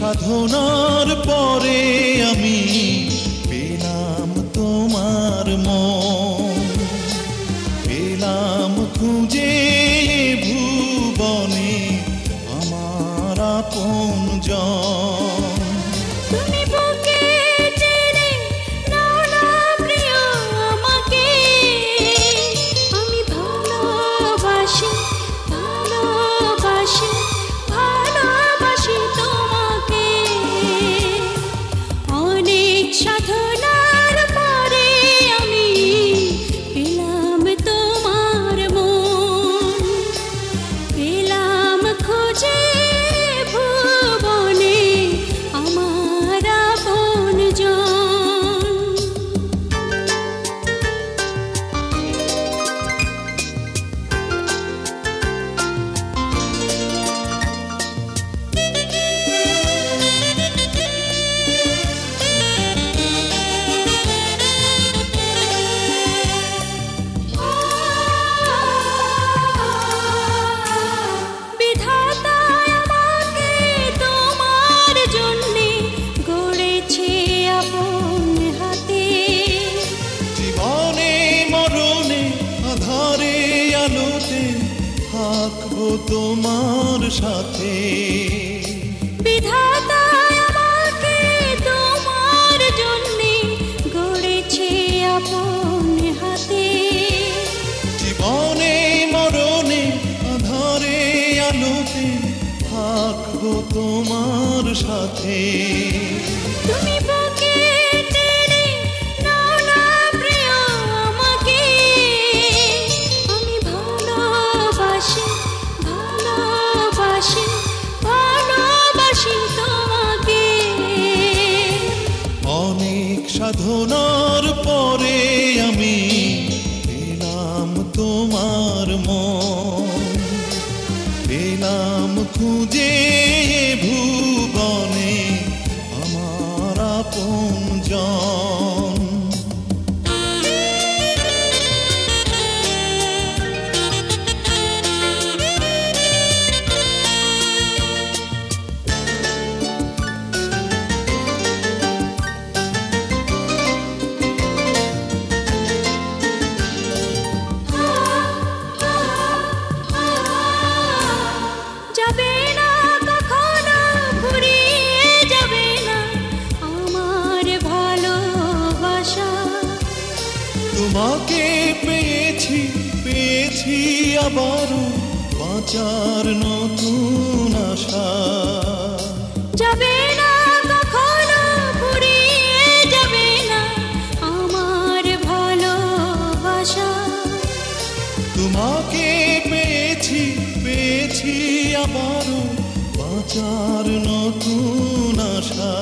সাধনার পরে আমি পেলাম তোমার মন, পেলাম খুঁজে ভুবনে আমার আপনজন। তুমি বুকে টেনে নাও না প্রিয় আমাকে, আমি ভালোবাসি ভালোবাসি ভালোবাসি তোমাকে। অনেক সাধনার পরে আমি পেলাম তোমার মন, পেলাম খুঁজে ভুবনে আমার আপনজন। বিধাতা আমাকে তোমার জন্যে গড়েছে আপন হাতে, জীবনে মরণে আধারে আলোতে থাকবো তোমার সাথে। বিধাতা আমাকে তোমার জন্যে গড়েছে আপন হাতে, জীবনে মরণে আধারে আলোতে থাকবো তোমার সাথে। তুমি বুকে টেনে নাও না প্রিয় আমাকে, আমি ভালোবাসি ভালোবাসি ভালোবাসি তোমাকে। অনেক সাধনার পরে আমি পেলাম তোমার মন, পেলাম খুঁজে ভুবনে আমার আপনজন। যাবে না কখনো ফুরিয়ে যাবে না আমার ভালোবাসা, তোমাকে পেয়েছি পেয়েছি আবারও বাঁচার নতুন আশা। যাবে না কখনো ফুরিয়ে যাবে না আমার ভালোবাসা, তোমাকে পেয়েছি পেয়েছি আবারও বাঁচার নতুন আশা।